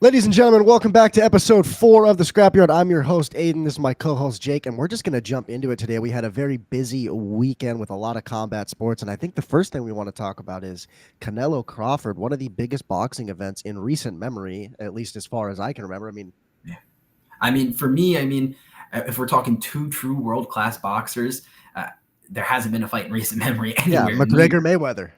Ladies and gentlemen, welcome back to episode 4 of the Scrapyard. I'm your host, Aiden. This is my co-host, Jake, and we're just going to jump into it today. We had a very busy weekend with a lot of combat sports, and I think the first thing we want to talk about is Canelo-Crawford, one of the biggest boxing events in recent memory, at least as far as I can remember. For me, if we're talking two true world-class boxers, there hasn't been a fight in recent memory anywhere. Yeah, McGregor-Mayweather.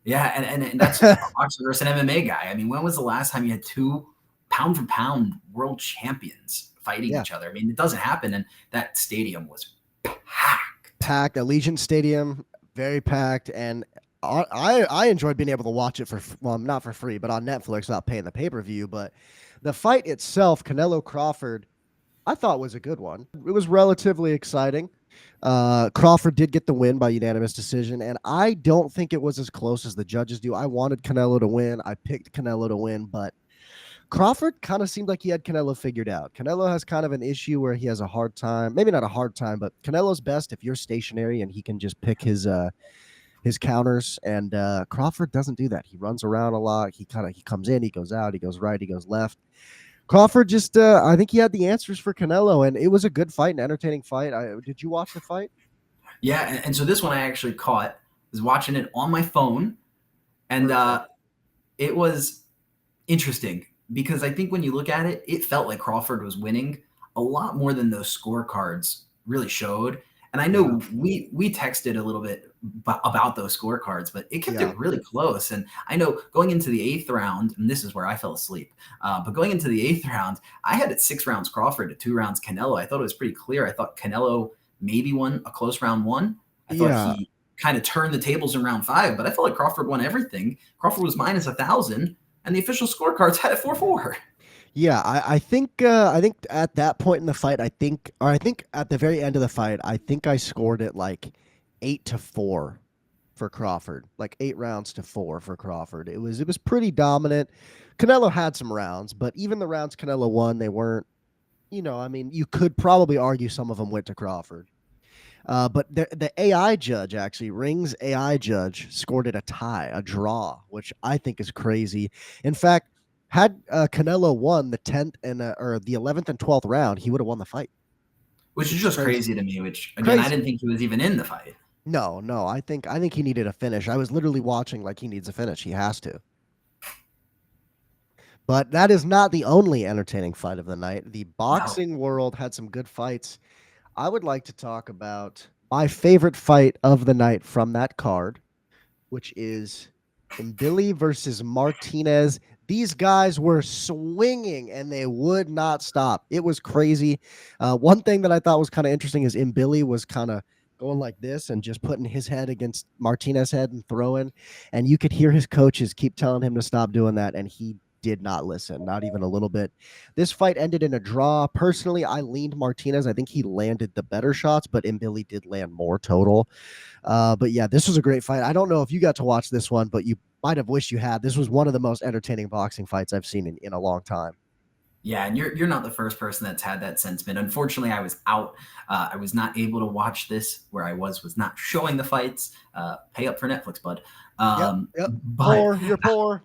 Yeah, and that's a boxer versus an MMA guy. I mean, when was the last time you had two pound-for-pound world champions fighting each other? I mean, it doesn't happen, and that stadium was packed. Allegiant Stadium, very packed, and I enjoyed being able to watch it not for free, but on Netflix without paying the pay-per-view. But the fight itself, Canelo-Crawford, I thought was a good one. It was relatively exciting. Crawford did get the win by unanimous decision, and I don't think it was as close as the judges do. I wanted Canelo to win. I picked Canelo to win, but Crawford kind of seemed like he had Canelo figured out. Canelo has kind of an issue where he has a hard time, maybe not a hard time, but Canelo's best if you're stationary and he can just pick his counters, and Crawford doesn't do that. He runs around a lot. He comes in, he goes out, he goes right, he goes left. Crawford just, I think he had the answers for Canelo, and it was a good fight, an entertaining fight. Did you watch the fight? Yeah, and so this one I actually caught. I was watching it on my phone, and it was interesting because I think when you look at it, it felt like Crawford was winning a lot more than those scorecards really showed. And I know we texted a little bit about those scorecards, but it kept it really close. And I know going into the 8th round, and this is where I fell asleep, but going into the 8th round, I had it 6 rounds Crawford to 2 rounds Canelo. I thought it was pretty clear. I thought Canelo maybe won a close round 1. I thought he kind of turned the tables in round 5, but I felt like Crawford won everything. Crawford was minus 1,000, and the official scorecards had it 4-4. Yeah, I think at that point in the fight, I think at the very end of the fight, I think I scored it like 8-4 for Crawford, like 8 rounds to 4 for Crawford. It was pretty dominant. Canelo had some rounds, but even the rounds Canelo won, they weren't, you could probably argue some of them went to Crawford. But the AI judge, actually, Ring's AI judge, scored it a draw, which I think is crazy. In fact, had Canelo won the 10th or the 11th and 12th round, he would have won the fight. Which is just crazy to me, which, again, I didn't think he was even in the fight. No, I think he needed a finish. I was literally watching like he needs a finish. He has to. But that is not the only entertaining fight of the night. The boxing world had some good fights. I would like to talk about my favorite fight of the night from that card, which is Billy versus Martinez. These guys were swinging, and they would not stop. It was crazy. One thing that I thought was kind of interesting is Billy was kind of going like this and just putting his head against Martinez's head and throwing. And you could hear his coaches keep telling him to stop doing that, and he did not listen, not even a little bit. This fight ended in a draw. Personally, I leaned Martinez. I think he landed the better shots, but Billy did land more total. But yeah, this was a great fight. I don't know if you got to watch this one, but you might have wished you had. This was one of the most entertaining boxing fights I've seen in a long time. Yeah, and you're not the first person that's had that sentiment. Unfortunately, I was out. I was not able to watch this. Where I was not showing the fights. Pay up for Netflix, bud. Yep. Poor. You're poor.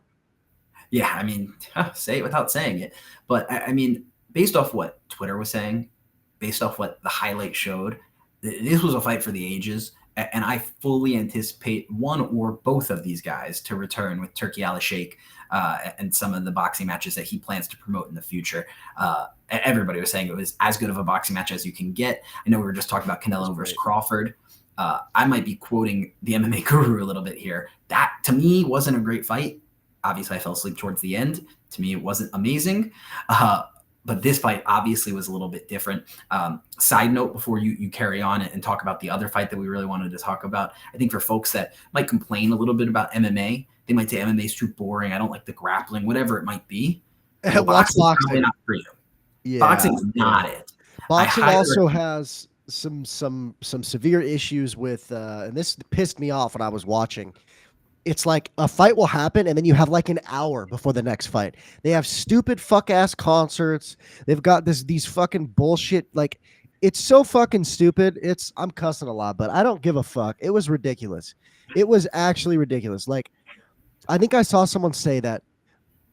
Yeah, I mean, say it without saying it. But, I mean, based off what Twitter was saying, based off what the highlight showed, this was a fight for the ages. And I fully anticipate one or both of these guys to return with Turki Al-Sheikh and some of the boxing matches that he plans to promote in the future. Everybody was saying it was as good of a boxing match as you can get. I know we were just talking about Canelo versus Crawford. I might be quoting the MMA guru a little bit here. That, to me, wasn't a great fight. Obviously, I fell asleep towards the end. To me, it wasn't amazing. But this fight obviously was a little bit different. Side note, before you carry on and talk about the other fight that we really wanted to talk about, I think for folks that might complain a little bit about MMA, they might say MMA is too boring. I don't like the grappling, whatever it might be. Well, boxing is probably not for you. Yeah, boxing is not it. Boxing also has some severe issues with, and this pissed me off when I was watching. It's like a fight will happen and then you have like an hour before the next fight. They have stupid fuck ass concerts. They've got these fucking bullshit. Like, it's so fucking stupid. I'm cussing a lot, but I don't give a fuck. It was ridiculous. It was actually ridiculous. Like, I think I saw someone say that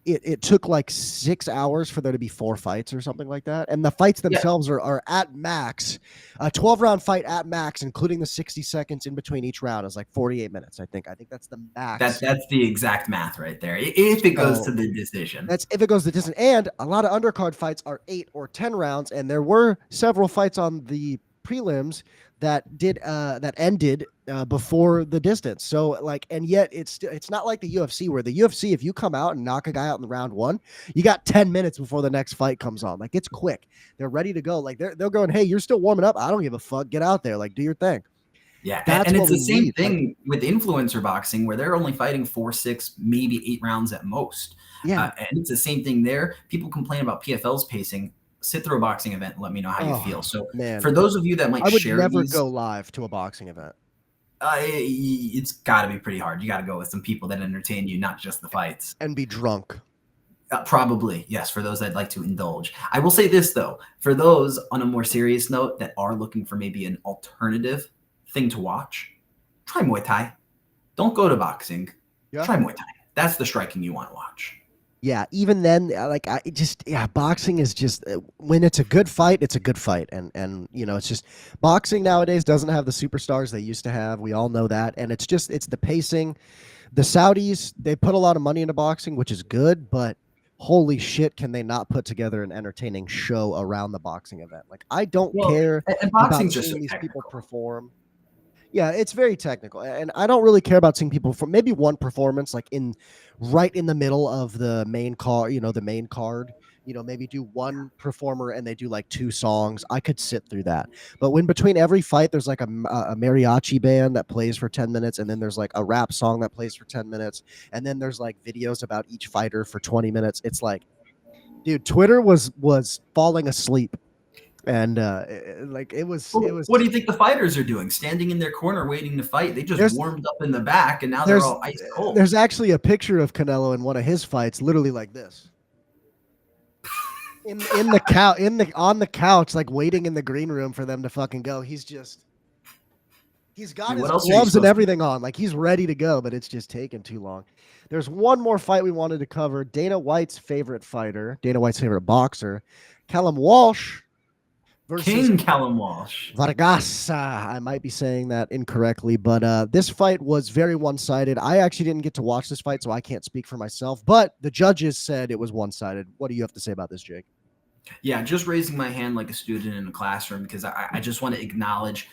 it took like 6 hours for there to be 4 fights or something like that. And the fights Yeah, themselves are at max. A 12-round fight at max, including the 60 seconds in between each round, is like 48 minutes, I think. I think that's the max. that's the exact math right there. If it goes to So the decision. that's if it goes the distance. And a lot of undercard fights are 8 or 10 rounds, and there were several fights on the prelims that ended before the distance. So like, and yet it's not like the UFC, where the UFC, if you come out and knock a guy out in the round one, you got 10 minutes before the next fight comes on. Like, it's quick. They're ready to go. Like, they're going, hey, you're still warming up. I don't give a fuck. Get out there. Like, do your thing. Yeah, That's and what it's the we same need. Like, thing with influencer boxing, where they're only fighting 4, 6, maybe 8 rounds at most. yeah. And it's the same thing there. People complain about PFL's pacing. Sit through a boxing event and let me know how you Oh feel. So man, for those of you that might I would share never these, go live to a boxing event it's got to be pretty hard. You got to go with some people that entertain you, not just the fights. and be drunk. Probably, yes, for those that'd like to indulge. I will say this, though, for those on a more serious note that are looking for maybe an alternative thing to watch, try Muay Thai. Don't go to boxing. Yeah. Try Muay Thai. That's the striking you want to watch. Yeah, even then, boxing is just when it's a good fight, it's a good fight, and it's just boxing nowadays doesn't have the superstars they used to have. We all know that, and it's the pacing. The Saudis, they put a lot of money into boxing, which is good, but holy shit, can they not put together an entertaining show around the boxing event? Like, I don't Well, care and about boxing's just so seeing these people technical. perform. Yeah, it's very technical, and I don't really care about seeing people from maybe one performance, like right in the middle of the main card. The main card. Maybe do one performer and they do like 2 songs. I could sit through that. But when between every fight, there's like a mariachi band that plays for 10 minutes, and then there's like a rap song that plays for 10 minutes, and then there's like videos about each fighter for 20 minutes. It's like, dude, Twitter was falling asleep. And it was What do you think the fighters are doing? Standing in their corner waiting to fight. They just there's warmed up in the back, and now they're there's all ice cold. there's actually a picture of Canelo in one of his fights, literally like this. In the couch on the couch, like waiting in the green room for them to fucking go. He's got his What else are you gloves and supposed to do? everything on, like he's ready to go, but it's just taking too long. There's one more fight we wanted to cover. Dana White's favorite boxer, Callum Walsh versus King Callum Walsh. Vargas. I might be saying that incorrectly, but this fight was very one-sided. I actually didn't get to watch this fight, so I can't speak for myself, but the judges said it was one-sided. What do you have to say about this, Jake? Yeah, just raising my hand like a student in a classroom, because I just want to acknowledge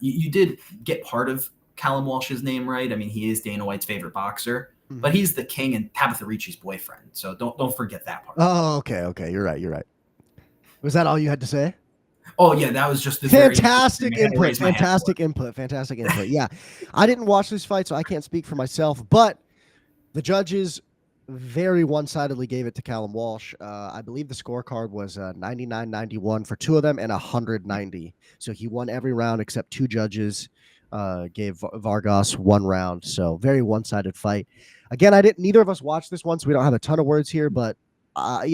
you did get part of Callum Walsh's name right. I mean, he is Dana White's favorite boxer, but he's the king and Tabitha Ricci's boyfriend. So don't forget that part. Oh, okay. You're right. Was that all you had to say? Oh yeah, that was just the fantastic input. Yeah, I didn't watch this fight, so I can't speak for myself, but the judges very one-sidedly gave it to Callum Walsh. I believe the scorecard was 99-91 for 2 of them and 190. So he won every round except 2 judges gave Vargas 1 round. So very one-sided fight. Again, neither of us watched this one, so we don't have a ton of words here, but I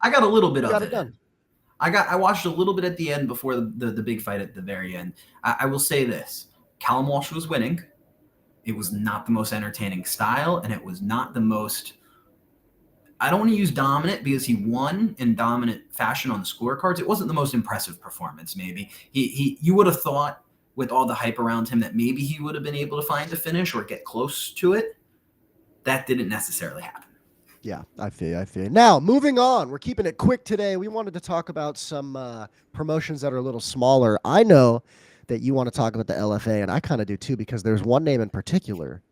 got a little bit of it. Done. I watched a little bit at the end before the big fight at the very end. I will say this: Callum Walsh was winning. It was not the most entertaining style, and it was not the most. I don't want to use dominant, because he won in dominant fashion on the scorecards. It wasn't the most impressive performance. Maybe you would have thought, with all the hype around him, that maybe he would have been able to find a finish or get close to it. That didn't necessarily happen. Yeah, I feel you. Now, moving on. We're keeping it quick today. We wanted to talk about some promotions that are a little smaller. I know that you want to talk about the LFA, and I kind of do too, because there's one name in particular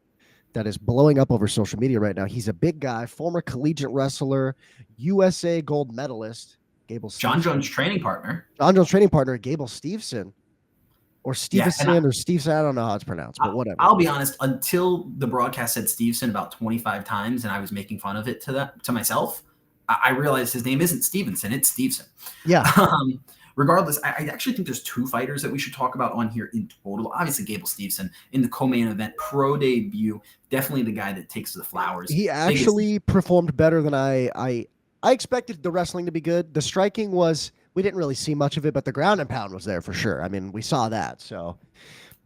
that is blowing up over social media right now. He's a big guy, former collegiate wrestler, USA gold medalist, Gable Steveson. John Jones' training partner, Gable Steveson. Or Steveson or Steveson. I don't know how it's pronounced, but whatever. I'll be honest, until the broadcast said Steveson about 25 times and I was making fun of it to myself, I realized his name isn't Stevenson, it's Steveson. Yeah. Regardless, I actually think there's 2 fighters that we should talk about on here in total. Obviously, Gable Steveson in the co-main event, pro debut, definitely the guy that takes the flowers. He actually performed better than I expected the wrestling to be good. The striking was, we didn't really see much of it, but the ground and pound was there for sure. I mean, we saw that. So,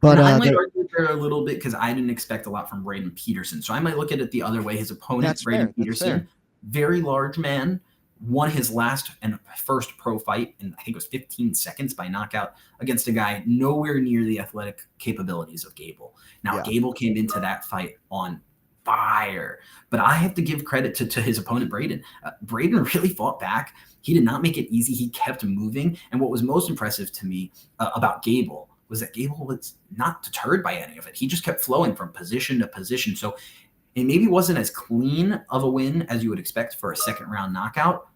but I might argue there a little bit, because I didn't expect a lot from Braden Peterson. So I might look at it the other way. His opponent, Braden Peterson, very large man, won his last and first pro fight in, I think it was 15 seconds by knockout against a guy nowhere near the athletic capabilities of Gable. Now, Yeah. Gable came into that fight on fire, but I have to give credit to his opponent, Braden. Braden really fought back. He did not make it easy. He kept moving. And what was most impressive to me about Gable was that Gable was not deterred by any of it. He just kept flowing from position to position. So it maybe wasn't as clean of a win as you would expect for a second round knockout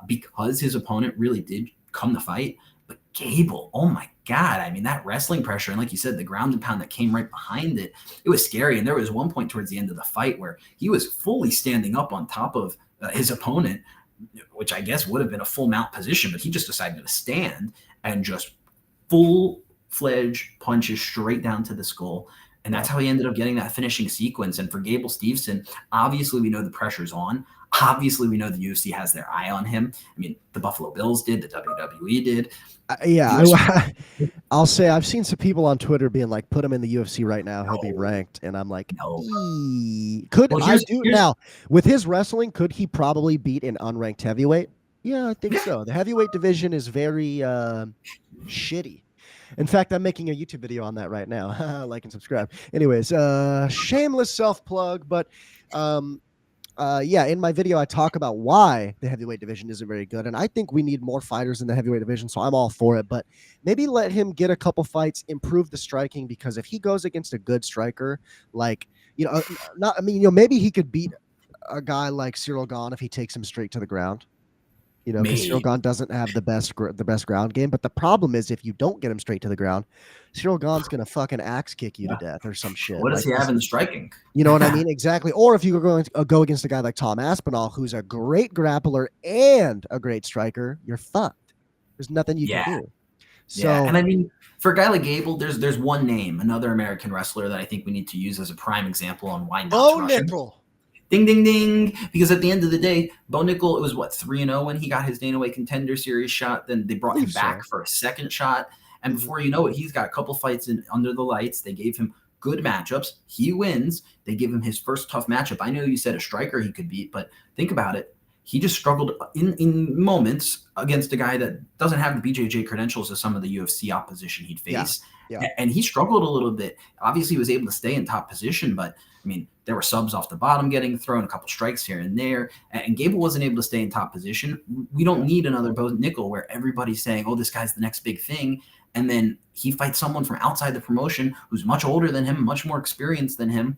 because his opponent really did come to fight. But Gable, oh my God. I mean, that wrestling pressure, and like you said, the ground and pound that came right behind it, it was scary. And there was one point towards the end of the fight where he was fully standing up on top of his opponent, which I guess would have been a full mount position, but he just decided to stand and just full-fledged punches straight down to the skull. And that's how he ended up getting that finishing sequence. And for Gable Steveson, obviously we know the pressure's on. Obviously, we know the UFC has their eye on him. I mean, the Buffalo Bills did, the WWE did. I'll say I've seen some people on Twitter being like, "Put him in the UFC right now; he'll be ranked." And I'm like, No. "Could I do now with his wrestling? Could he probably beat an unranked heavyweight? Yeah, I think so. The heavyweight division is very shitty. In fact, I'm making a YouTube video on that right now. Like and subscribe. Anyways, shameless self plug, but yeah, in my video, I talk about why the heavyweight division isn't very good. And I think we need more fighters in the heavyweight division. So I'm all for it. But maybe let him get a couple fights, improve the striking, because if he goes against a good striker, like, maybe he could beat a guy like Cyril Gane if he takes him straight to the ground. Because Cyril Gane doesn't have the best ground game. But the problem is, if you don't get him straight to the ground, Cyril Gane's gonna fucking axe kick you to death or some shit. What does he have in the striking? You know what I mean? Exactly. Or if you're going to go against a guy like Tom Aspinall, who's a great grappler and a great striker, you're fucked. There's nothing you can do. So, and I mean, for a guy like Gable, there's one name, another American wrestler that I think we need to use as a prime example on why not Bo Nickel. Ding, ding, ding. Because at the end of the day, Bo Nickel, it was 3-0 when he got his Dana White Contender Series shot. Then they brought him back for a second shot. And before you know it, he's got a couple fights under the lights. They gave him good matchups. He wins. They give him his first tough matchup. I know you said a striker he could beat, but think about it. He just struggled in moments against a guy that doesn't have the BJJ credentials of some of the UFC opposition he'd face. Yeah. And he struggled a little bit. Obviously, he was able to stay in top position, but I mean, there were subs off the bottom getting thrown, a couple strikes here and there, and Gable wasn't able to stay in top position. We don't need another Bo Nickel where everybody's saying, oh, this guy's the next big thing. And then he fights someone from outside the promotion who's much older than him, much more experienced than him,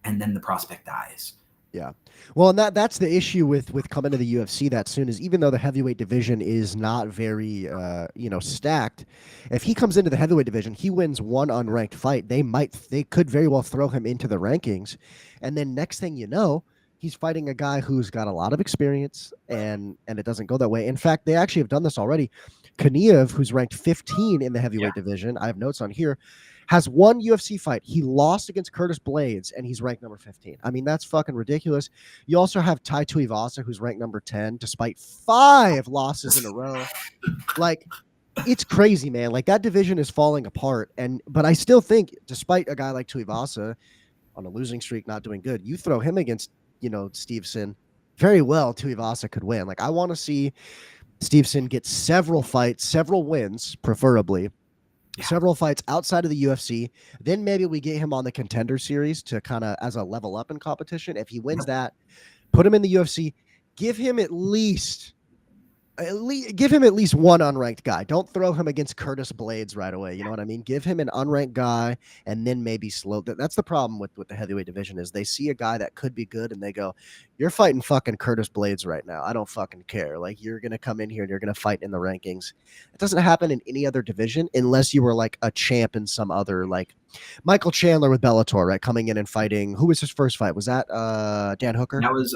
and then the prospect dies. Yeah. Well, and that's the issue with coming to the UFC that soon is even though the heavyweight division is not very, stacked, if he comes into the heavyweight division, he wins one unranked fight, they could very well throw him into the rankings. And then next thing you know, he's fighting a guy who's got a lot of experience and it doesn't go that way. In fact, they actually have done this already. Kaniev, who's ranked 15 in the heavyweight division, I have notes on here, has one UFC fight. He lost against Curtis Blades, and he's ranked number 15. I mean, that's fucking ridiculous. You also have Tai Tuivasa, who's ranked number 10, despite 5 losses in a row. Like, it's crazy, man. Like, that division is falling apart. But I still think, despite a guy like Tuivasa on a losing streak, not doing good, you throw him against, Steveson, very well, Tuivasa could win. Like, I want to see Steveson get several fights, several wins, preferably. Several fights outside of the UFC. Then maybe we get him on the Contender Series to kind of as a level up in competition. If he wins that, put him in the UFC. Give him at least one unranked guy. Don't throw him against Curtis Blades right away. You know what I mean? Give him an unranked guy and then maybe slow. That's the problem with the heavyweight division is they see a guy that could be good and they go, you're fighting fucking Curtis Blades right now. I don't fucking care. Like you're going to come in here and you're going to fight in the rankings. It doesn't happen in any other division unless you were like a champ in some other, like Michael Chandler with Bellator, right? Coming in and fighting. Who was his first fight? Was that Dan Hooker? It was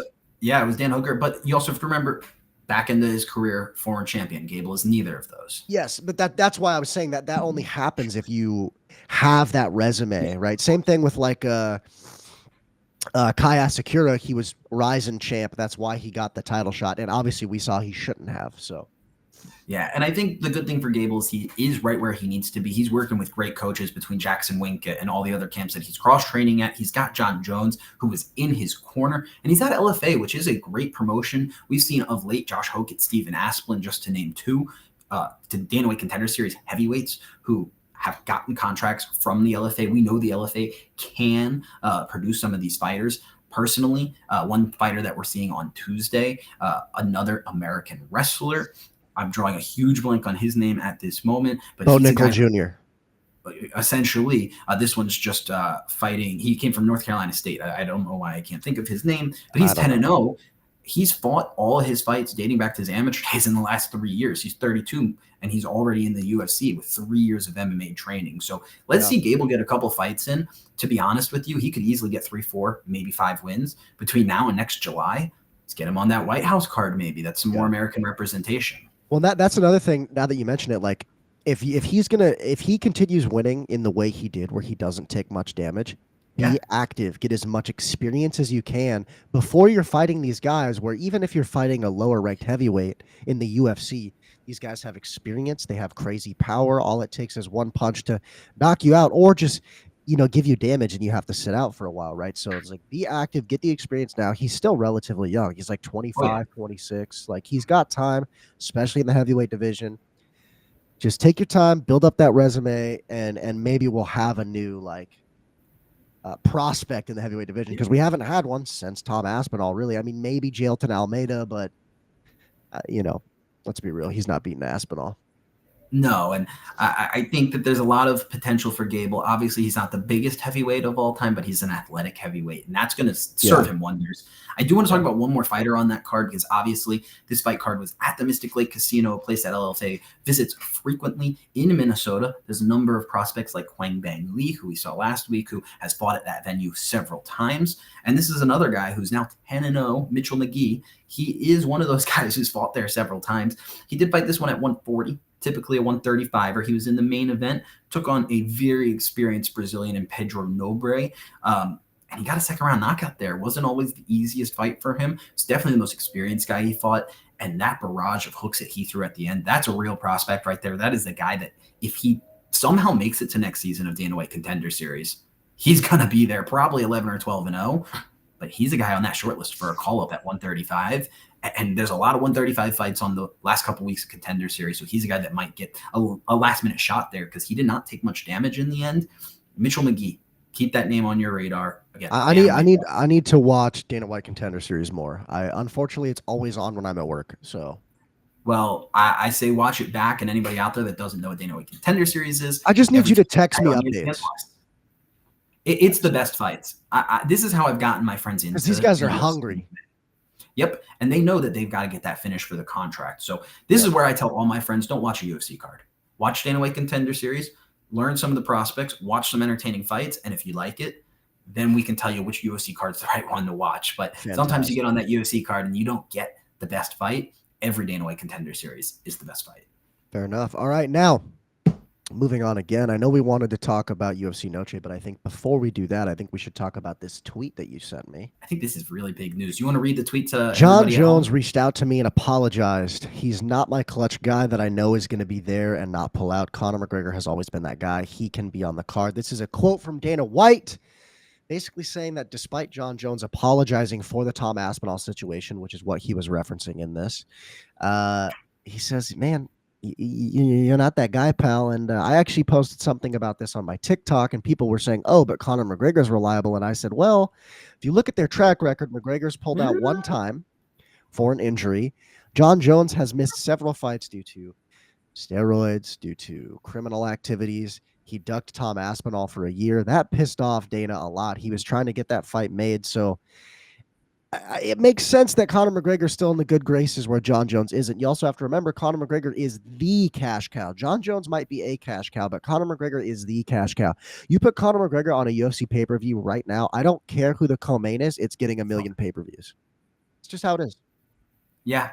Dan Hooker. But you also have to remember, back into his career, former champion. Gable is neither of those. Yes, but that's why I was saying that only happens if you have that resume, right? Same thing with like Kai Asakura. He was Ryzen champ. That's why he got the title shot. And obviously we saw he shouldn't have. So Yeah, and I think the good thing for Gable is he is right where he needs to be. He's working with great coaches between Jackson Wink and all the other camps that he's cross training at. He's got John Jones, who was in his corner, and he's at LFA, which is a great promotion. We've seen of late Josh Hokett, Stephen Asplin, just to name two, to Dana White Contender Series heavyweights who have gotten contracts from the LFA. We know the LFA can produce some of these fighters. Personally, one fighter that we're seeing on Tuesday, another American wrestler. I'm drawing a huge blank on his name at this moment, but Bo he's Nickel a guy, Jr. essentially, this one's just fighting. He came from North Carolina State. I don't know why I can't think of his name, but he's 10-0. He's fought all his fights dating back to his amateur days in the last 3 years. He's 32, and he's already in the UFC with 3 years of MMA training. So let's see Gable get a couple fights in. To be honest with you, he could easily get 3, 4, maybe 5 wins between now and next July. Let's get him on that White House card maybe. That's some more American representation. Well, that's another thing. Now that you mention it, like if he continues winning in the way he did, where he doesn't take much damage, be active, get as much experience as you can before you're fighting these guys. Where even if you're fighting a lower ranked heavyweight in the UFC, these guys have experience. They have crazy power. All it takes is one punch to knock you out, or just give you damage, and you have to sit out for a while, right? So it's like, be active, get the experience now. He's still relatively young. He's like 25, 26. Like, he's got time, especially in the heavyweight division. Just take your time, build up that resume, and maybe we'll have a new prospect in the heavyweight division, because we haven't had one since Tom Aspinall, really. I mean, maybe Jailton Almeida, but let's be real, he's not beating Aspinall. No, and I think that there's a lot of potential for Gable. Obviously, he's not the biggest heavyweight of all time, but he's an athletic heavyweight, and that's going to serve him wonders. I do want to talk about one more fighter on that card, because obviously this fight card was at the Mystic Lake Casino, a place that LFA visits frequently in Minnesota. There's a number of prospects like Huang Bang Lee, who we saw last week, who has fought at that venue several times. And this is another guy who's now 10-0, Mitchell McGee. He is one of those guys who's fought there several times. He did fight this one at 140. Typically a 135er. He was in the main event, took on a very experienced Brazilian in Pedro Nobre, and he got a second-round knockout there. Wasn't always the easiest fight for him. It's definitely the most experienced guy he fought, and that barrage of hooks that he threw at the end, that's a real prospect right there. That is the guy that if he somehow makes it to next season of Dana White Contender Series, he's going to be there, probably 11 or 12-0, but he's a guy on that short list for a call-up at 135. And there's a lot of 135 fights on the last couple of weeks of Contender Series, so he's a guy that might get a last-minute shot there, because he did not take much damage in the end. Mitchell McGee, keep that name on your radar. Again, I need to watch Dana White Contender Series more. Unfortunately, it's always on when I'm at work. So, well, I say watch it back, and anybody out there that doesn't know what Dana White Contender Series is, I just need you to text me updates. It's the best fights. This is how I've gotten my friends into. Because these guys are hungry. Yep, and they know that they've got to get that finish for the contract. So this is where I tell all my friends, don't watch a UFC card. Watch Dana White Contender Series, learn some of the prospects, watch some entertaining fights, and if you like it, then we can tell you which UFC card's the right one to watch. But sometimes you get on that UFC card and you don't get the best fight. Every Dana White Contender Series is the best fight. Fair enough. All right, now moving on again. I know we wanted to talk about UFC Noche, but I think before we do that, I think we should talk about this tweet that you sent me. I think this is really big news. You want to read the tweet to John Jones reached out to me and apologized. He's not my clutch guy that I know is going to be there and not pull out. Conor McGregor has always been that guy. He can be on the card. This is a quote from Dana White, basically saying that despite John Jones apologizing for the Tom Aspinall situation, which is what he was referencing in this, he says, man, you're not that guy, pal. And I actually posted something about this on my TikTok, and people were saying, oh, but Conor McGregor's reliable. And I said, well, if you look at their track record, McGregor's pulled out one time for an injury. John Jones has missed several fights due to steroids, due to criminal activities. He ducked Tom Aspinall for a year. That pissed off Dana a lot. He was trying to get that fight made. So it makes sense that Conor McGregor's still in the good graces where John Jones isn't. You also have to remember Conor McGregor is the cash cow. John Jones might be a cash cow, but Conor McGregor is the cash cow. You put Conor McGregor on a UFC pay-per-view right now, I don't care who the co-main is, it's getting 1 million pay-per-views. It's just how it is. Yeah,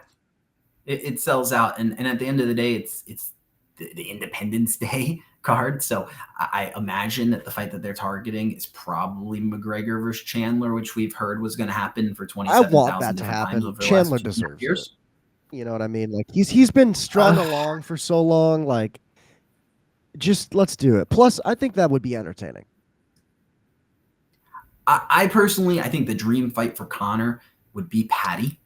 it sells out. And at the end of the day, it's the Independence Day card. So I imagine that the fight that they're targeting is probably McGregor versus Chandler, which we've heard was going to happen for 27,000 I want that to happen. Chandler deserves it. You know what I mean? Like he's been strung Uh, along for so long. Like, just let's do it. Plus, I think that would be entertaining. I personally, I think the dream fight for Conor would be Patty.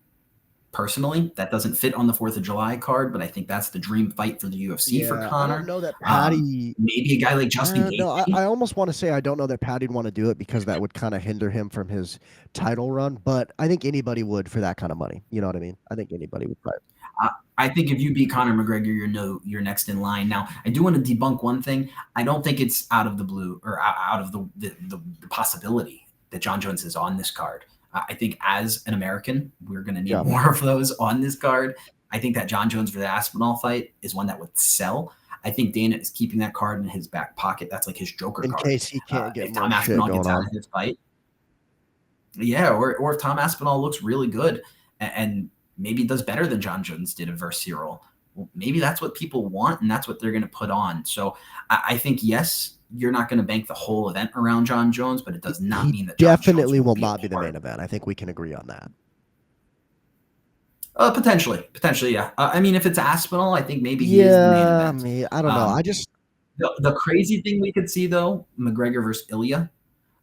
Personally, that doesn't fit on the 4th of July card, but I think that's the dream fight for the UFC for Yeah, I don't Conor. know that Patty. Maybe a guy like Justin No, Gaethje. I almost want to say I don't know that Patty'd want to do it because that would kind of hinder him from his title run. But I think anybody would for that kind of money. You know what I mean? I think anybody would fight. I think if you beat Conor McGregor, you're next in line. Now, I do want to debunk one thing. I don't think it's out of the blue or out of the possibility that John Jones is on this card. I think as an American, we're going to need more of those on this card. I think that John Jones versus Aspinall fight is one that would sell. I think Dana is keeping that card in his back pocket. That's like his Joker In card. case he can't get if more Tom shit Aspinall going gets out on. of his fight, yeah, or if Tom Aspinall looks really good and maybe does better than John Jones did versus Cyril, well, maybe that's what people want and that's what they're going to put on. So I think, yes, you're not going to bank the whole event around John Jones, but it does not He mean that John definitely Jones will be not be the main event. I think we can agree on that. Potentially, yeah. I mean, if it's Aspinall, I think maybe he is the main event. I don't know. I just the crazy thing we could see though, McGregor versus Ilya,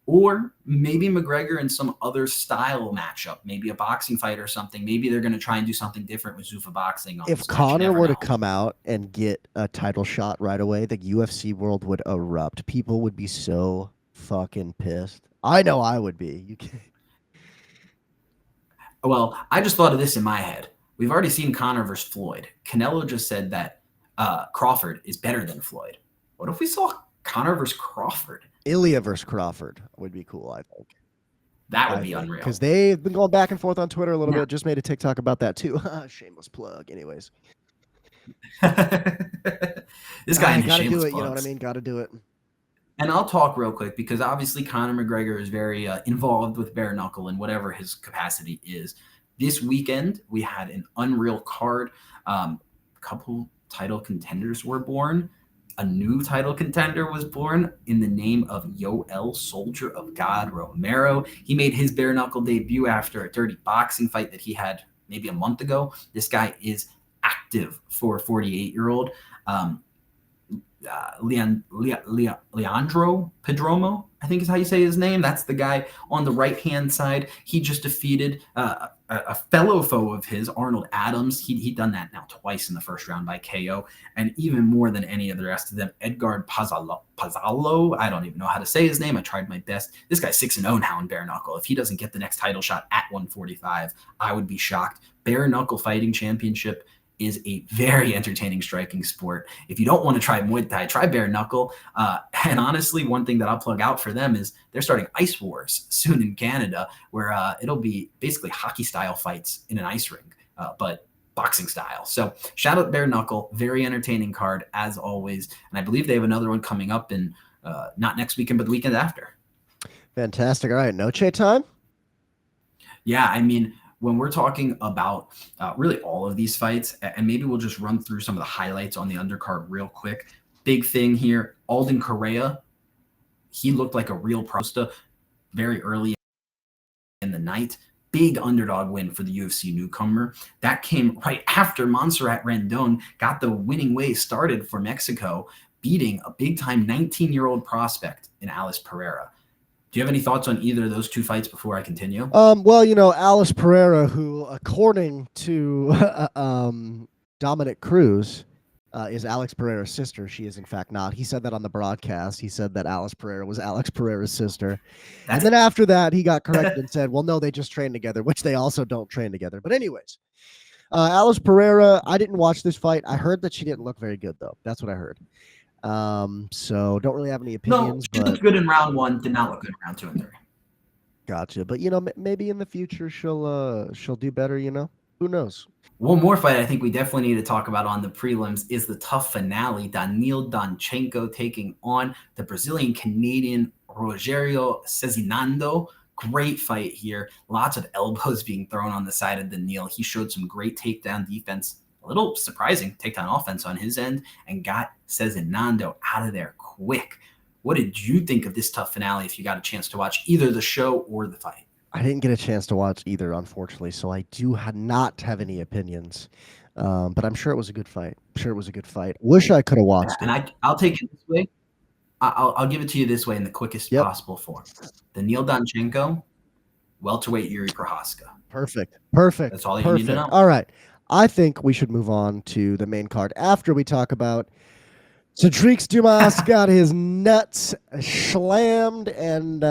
or maybe McGregor in some other style matchup, maybe a boxing fight or something. Maybe they're going to try and do something different with Zuffa boxing. If Conor were to come out and get a title shot right away, the UFC world would erupt. People would be so fucking pissed. I know I would be. You can't. Well, I just thought of this in my head. We've already seen Conor versus Floyd. Canelo just said that Crawford is better than Floyd. What if we saw Conor versus Crawford? Ilya versus Crawford would be cool, I think. That would be unreal. Because they've been going back and forth on Twitter a little bit. Just made a TikTok about that too. Shameless plug. Anyways. This guy and his gotta do it, plugs. you know what I mean? Gotta do it. And I'll talk real quick because obviously Conor McGregor is very involved with bare knuckle in whatever his capacity is. This weekend, we had an unreal card. A couple title contenders were born. A new title contender was born in the name of Yoel Soldier of God Romero. He made his bare knuckle debut after a dirty boxing fight that he had maybe a month ago. This guy is active for a 48-year-old. Leandro Pedromo, I think is how you say his name. That's the guy on the right-hand side. He just defeated a fellow foe of his, Arnold Adams. He'd done that now twice in the first round by KO, and even more than any of the rest of them, Edgar Pazalo. I don't even know how to say his name. I tried my best. This guy's 6-0 now in bare knuckle. If he doesn't get the next title shot at 145, I would be shocked. Bare knuckle fighting championship is a very entertaining striking sport. If you don't want to try Muay Thai, try bare knuckle. And honestly, one thing that I'll plug out for them is they're starting Ice Wars soon in Canada, where it'll be basically hockey style fights in an ice rink, but boxing style. So shout out bare knuckle, very entertaining card as always. And I believe they have another one coming up in not next weekend, but the weekend after. Fantastic. All right, Noche time? Yeah, I mean, when we're talking about really all of these fights, and maybe we'll just run through some of the highlights on the undercard real quick. Big thing here, Alden Correa, he looked like a real prosta very early in the night. Big underdog win for the UFC newcomer. That came right after Montserrat Rendon got the winning way started for Mexico, beating a big-time 19-year-old prospect in Alice Pereira. Do you have any thoughts on either of those two fights before I continue? Well, you know, Alice Pereira, who, according to Dominic Cruz, is Alex Pereira's sister. She is, in fact, not. He said that on the broadcast. He said that Alice Pereira was Alex Pereira's sister. And then after that, he got corrected and said, well, no, they just train together, which they also don't train together. But anyways, Alice Pereira, I didn't watch this fight. I heard that she didn't look very good, though. That's what I heard. So don't really have any opinions. No, she looked good in round one, did not look good in round 2 and 3. Gotcha. But, you know, maybe in the future she'll do better, you know? Who knows? One more fight I think we definitely need to talk about on the prelims is the tough finale. Daniil Danchenko taking on the Brazilian-Canadian Rogério Cezinando. Great fight here. Lots of elbows being thrown on the side of Daniil. He showed some great takedown defense. A little surprising takedown offense on his end and got Cezinando out of there quick. What did you think of this tough finale if you got a chance to watch either the show or the fight? I didn't get a chance to watch either, unfortunately, so I do not have any opinions. But I'm sure it was a good fight. I'm sure it was a good fight. Wish I could have Yeah, watched and it. I'll take it this way. I'll give it to you this way in the quickest Yep. possible form. The Neil Danchenko, welterweight Yuri Prohaska. Perfect. Perfect. That's all you need to Perfect. know. All right. I think we should move on to the main card after we talk about Cedric Dumas got his nuts slammed and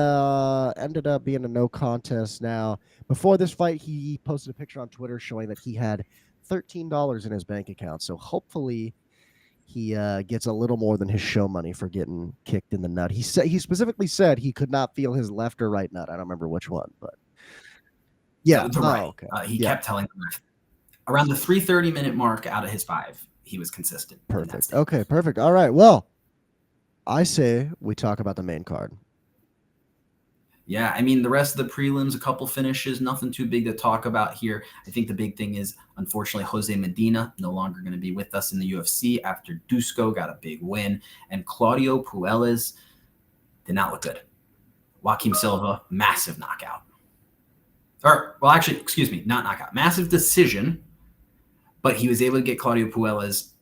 ended up being a no contest. Now, before this fight, he posted a picture on Twitter showing that he had $13 in his bank account. So hopefully he gets a little more than his show money for getting kicked in the nut. He specifically said he could not feel his left or right nut. I don't remember which one, but yeah. The right. Okay. He Yeah. kept telling the ref. Around the 3:30-minute mark out of his 5, he was consistent. Perfect. Okay, perfect. All right. Well, I say we talk about the main card. Yeah, I mean, the rest of the prelims, a couple finishes, nothing too big to talk about here. I think the big thing is, unfortunately, Jose Medina no longer going to be with us in the UFC after Dusko got a big win, and Claudio Puelles did not look good. Joaquim Silva, massive knockout. Well, actually, excuse me, not knockout, massive decision, but he was able to get Claudio Puelles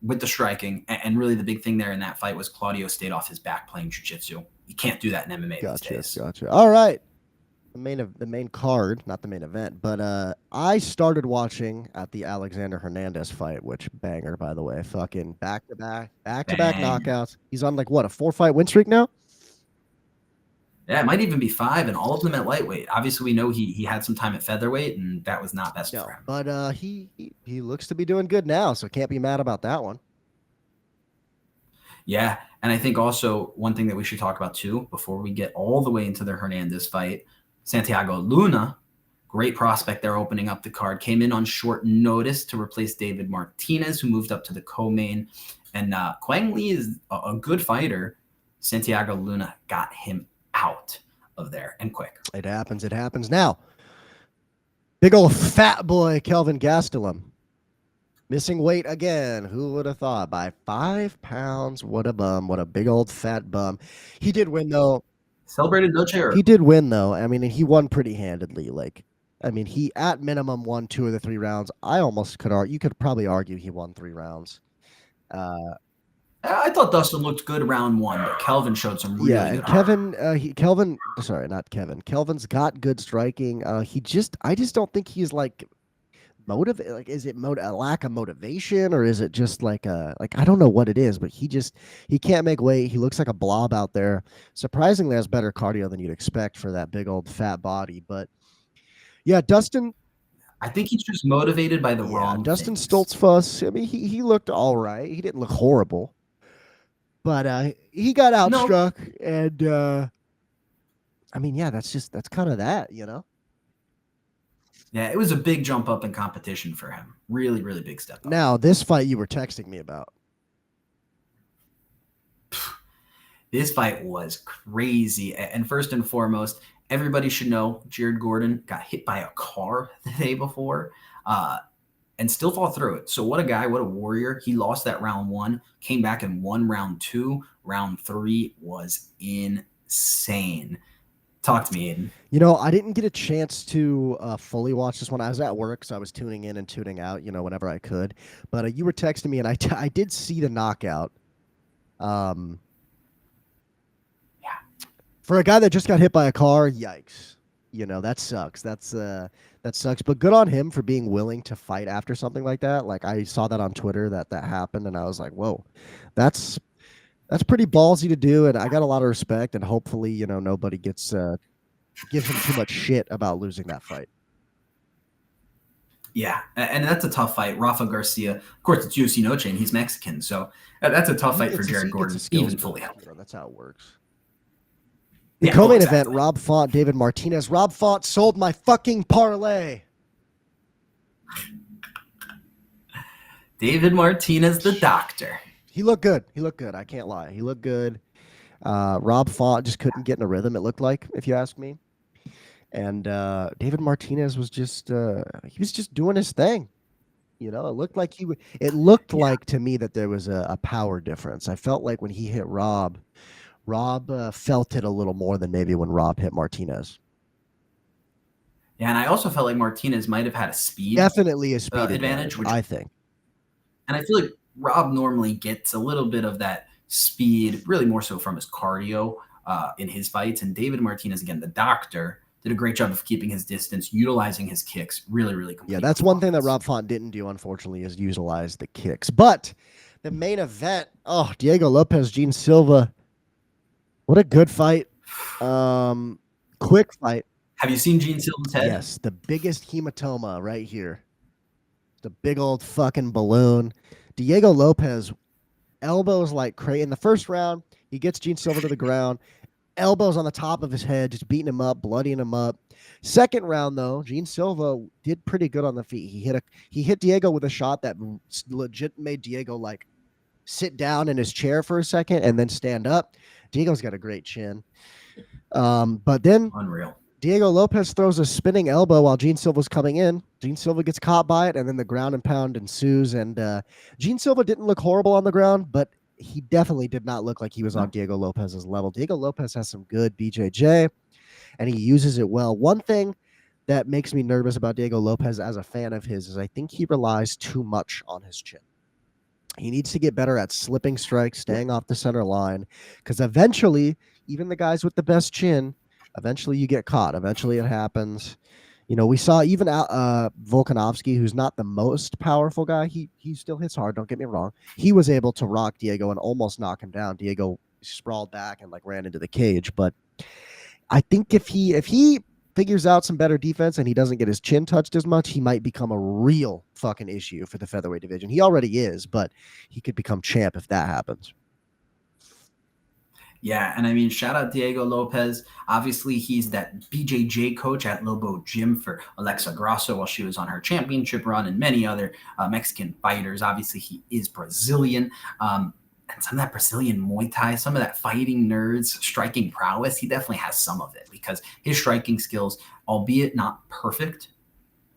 with the striking, and really the big thing there in that fight was Claudio stayed off his back playing jiu-jitsu. You can't do that in MMA these days. Gotcha. All right. The main card, not the main event, but I started watching at the Alexander Hernandez fight, which banger, by the way. Fucking back to back knockouts. He's on like what, a 4-fight win streak now? Yeah, it might even be 5, and all of them at lightweight. Obviously, we know he had some time at featherweight, and that was not best for him. But he looks to be doing good now, so can't be mad about that one. Yeah, and I think also one thing that we should talk about too, before we get all the way into the Hernandez fight, Santiago Luna, great prospect there opening up the card, came in on short notice to replace David Martinez, who moved up to the co-main. And Quang Li is a good fighter. Santiago Luna got him out of there and quick. It happens. Now, big old fat boy Kelvin Gastelum. Missing weight again. Who would have thought? By 5 pounds. What a bum. What a big old fat bum. He did win, though. Celebrated no chair. He did win, though. I mean, he won pretty handedly. He at minimum won 2 of the 3 rounds. I almost could argue. You could probably argue he won 3 rounds. I thought Dustin looked good round 1, but Kelvin showed some really good. Kelvin's got good striking. I just don't think he's like motivated. Like, is it a lack of motivation, or is it just I don't know what it is, but he can't make weight. He looks like a blob out there. Surprisingly, has better cardio than you'd expect for that big old fat body. But yeah, Dustin. I think he's just motivated by the wrong Dustin things. Stoltzfus. I mean, he looked all right. He didn't look horrible, but he got outstruck, and I mean, yeah, that's kind of that, you know. Yeah, it was a big jump up in competition for him. Really, really big step up. Now, this fight you were texting me about. This fight was crazy. And first and foremost, everybody should know Jared Gordon got hit by a car the day before and still fought through it. So what a guy, what a warrior. He lost that round 1, came back and won round 2. Round 3 was insane. Talk to me, Aiden. You know, I didn't get a chance to fully watch this one. I was at work, so I was tuning in and tuning out, whenever I could. But you were texting me, and I did see the knockout. Yeah. For a guy that just got hit by a car, yikes. That sucks. That sucks. But good on him for being willing to fight after something like that. Like, I saw that on Twitter that happened, and I was like, whoa, that's pretty ballsy to do, and I got a lot of respect, and hopefully, nobody gives him too much shit about losing that fight. Yeah, and that's a tough fight. Rafa Garcia, of course, it's UFC no chain. He's Mexican, so that's a tough fight for Jared Gordon, even fully healthy. That's how it works. The co-main event, Rob Font, David Martinez. Rob Font sold my fucking parlay. David Martinez, the doctor. He looked good. I can't lie. He looked good. Rob Font just couldn't get in a rhythm, it looked like, if you ask me. And David Martinez was just doing his thing. It looked like like to me that there was a power difference. I felt like when he hit Rob felt it a little more than maybe when Rob hit Martinez. Yeah, and I also felt like Martinez might have had a speed Definitely a speed advantage, which, I think. and I feel like Rob normally gets a little bit of that speed, really more so from his cardio in his fights. And David Martinez, again, the doctor, did a great job of keeping his distance, utilizing his kicks. Really, really complete. Yeah, that's one thing that Rob Font didn't do, unfortunately, is utilize the kicks. But the main event, oh, Diego Lopez, Gene Silva. What a good fight. Quick fight. Have you seen Gene Silva's head? Yes, the biggest hematoma right here. The big old fucking balloon. Diego Lopez, elbows like crazy. In the first round, he gets Gene Silva to the ground. Elbows on the top of his head, just beating him up, bloodying him up. Second round, though, Gene Silva did pretty good on the feet. He hit Diego with a shot that legit made Diego like sit down in his chair for a second and then stand up. Diego's got a great chin. But then Unreal. Diego Lopez throws a spinning elbow while Gene Silva's coming in. Gene Silva gets caught by it, and then the ground and pound ensues. And Gene Silva didn't look horrible on the ground, but he definitely did not look like he was on Diego Lopez's level. Diego Lopez has some good BJJ, and he uses it well. One thing that makes me nervous about Diego Lopez as a fan of his is I think he relies too much on his chin. He needs to get better at slipping strikes, staying off the center line, because eventually, even the guys with the best chin, eventually you get caught. Eventually it happens. You know, we saw even Volkanovski, who's not the most powerful guy. He still hits hard. Don't get me wrong. He was able to rock Diego and almost knock him down. Diego sprawled back and like ran into the cage. But I think if he figures out some better defense and he doesn't get his chin touched as much, he might become a real fucking issue for the featherweight division. He already is, but he could become champ if that happens. Yeah, and I mean, shout out Diego Lopez. Obviously, he's that BJJ coach at Lobo Gym for Alexa Grasso while she was on her championship run, and many other Mexican fighters. Obviously, he is Brazilian. And some of that Brazilian Muay Thai, some of that fighting nerds, striking prowess, he definitely has some of it because his striking skills, albeit not perfect,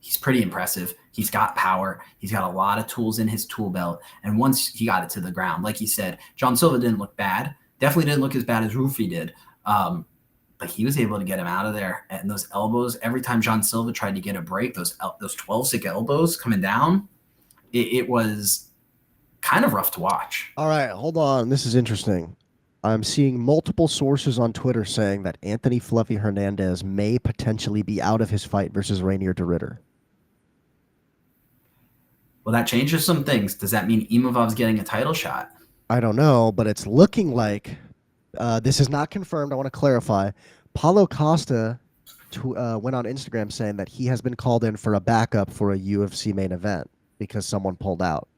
he's pretty impressive. He's got power. He's got a lot of tools in his tool belt. And once he got it to the ground, like you said, John Silva didn't look bad. Definitely didn't look as bad as Rufi did. But he was able to get him out of there. And those elbows, every time John Silva tried to get a break, those 12-stick elbows coming down, it was kind of rough to watch. All right, hold on. This is interesting. I'm seeing multiple sources on Twitter saying that Anthony Fluffy Hernandez may potentially be out of his fight versus Rainier de Ritter. Well, that changes some things. Does that mean Imovov's getting a title shot? I don't know, but it's looking like this is not confirmed. I want to clarify. Paulo Costa went on Instagram saying that he has been called in for a backup for a UFC main event because someone pulled out.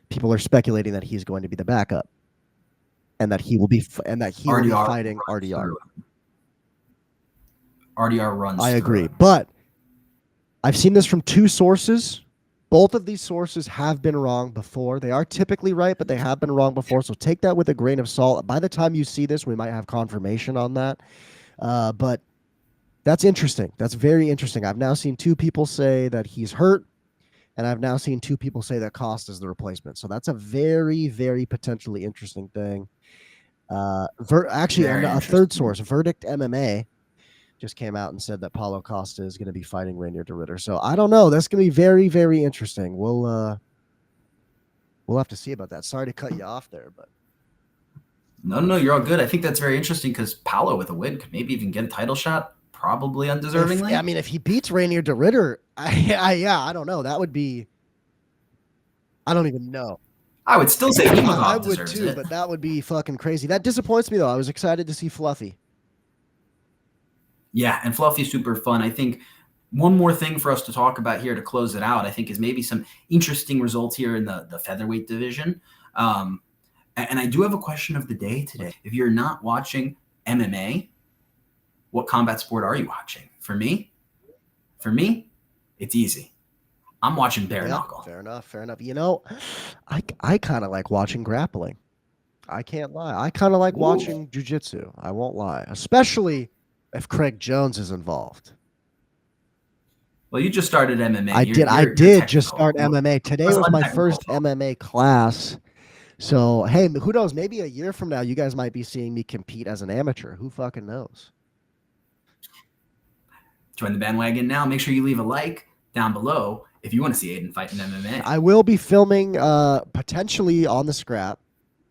People are speculating that he's going to be the backup, and that he will be fighting RDR. RDR runs. I agree, but I've seen this from two sources. Both of these sources have been wrong before. They are typically right, but they have been wrong before. So take that with a grain of salt. By the time you see this, we might have confirmation on that. But that's interesting. That's very interesting. I've now seen two people say that he's hurt, and I've now seen two people say that Costa is the replacement. So that's a very, very potentially interesting thing. Actually, a third source, Verdict MMA, just came out and said that Paulo Costa is going to be fighting Rainier de Ritter. So I don't know. That's going to be very, very interesting. We'll have to see about that. Sorry to cut you off there, but no, you're all good. I think that's very interesting because Paulo with a win could maybe even get a title shot, probably undeservingly. If he beats Rainier de Ritter, I don't know. That would be. I don't even know. I would still say Imavov I would deserves too, it. But that would be fucking crazy. That disappoints me though. I was excited to see Fluffy. Yeah, and Fluffy's super fun. I think one more thing for us to talk about here to close it out, I think, is maybe some interesting results here in the featherweight division. And I do have a question of the day today. If you're not watching MMA, what combat sport are you watching? For me, it's easy. I'm watching bare knuckle. Fair enough. You know, I kind of like watching grappling. I can't lie. I kind of like watching jiu-jitsu. I won't lie, especially if Craig Jones is involved. Well, you just started MMA. I did just start MMA. Today was my first MMA class. So, hey, who knows? Maybe a year from now, you guys might be seeing me compete as an amateur. Who fucking knows? Join the bandwagon now. Make sure you leave a like down below if you want to see Aiden fight in MMA. I will be filming potentially on the Scrap.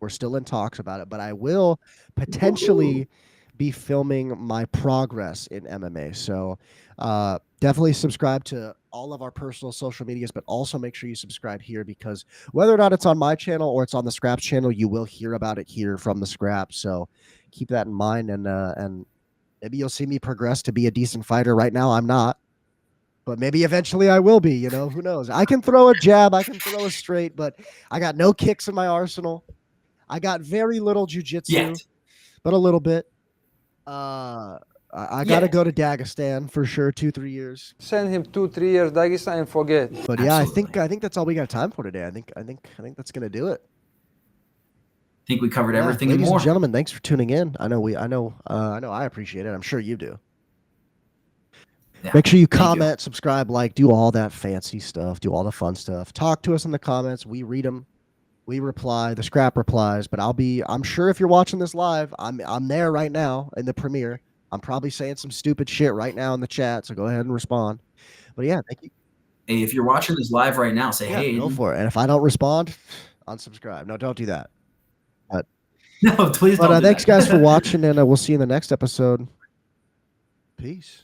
We're still in talks about it, but I will potentially be filming my progress in MMA. So definitely subscribe to all of our personal social medias, but also make sure you subscribe here, because whether or not it's on my channel or it's on the Scrap's channel, you will hear about it here from the Scrap. So keep that in mind, and maybe you'll see me progress to be a decent fighter. Right now, I'm not. But maybe eventually I will be, you know, who knows? I can throw a jab, I can throw a straight, but I got no kicks in my arsenal. I got very little jujitsu, Yet. but a little bit. I got to go to Dagestan for sure, 2-3 years. Send him 2-3 years Dagestan and forget. But yeah, Absolutely. I think that's all we got time for today. I think that's gonna do it. I think we covered everything and ladies more. and gentlemen, thanks for tuning in. I know I appreciate it. I'm sure you do. Yeah, make sure you comment, subscribe, like, do all that fancy stuff, do all the fun stuff. Talk to us in the comments. We read them. We reply. The Scrap replies, but I'm sure if you're watching this live, I'm there right now in the premiere. I'm probably saying some stupid shit right now in the chat, so go ahead and respond. But yeah, thank you. Hey, if you're watching this live right now, say hey. Go for it. And if I don't respond, unsubscribe. No, don't do that. But no, please don't. But thanks guys for watching, and we'll see you in the next episode. Peace.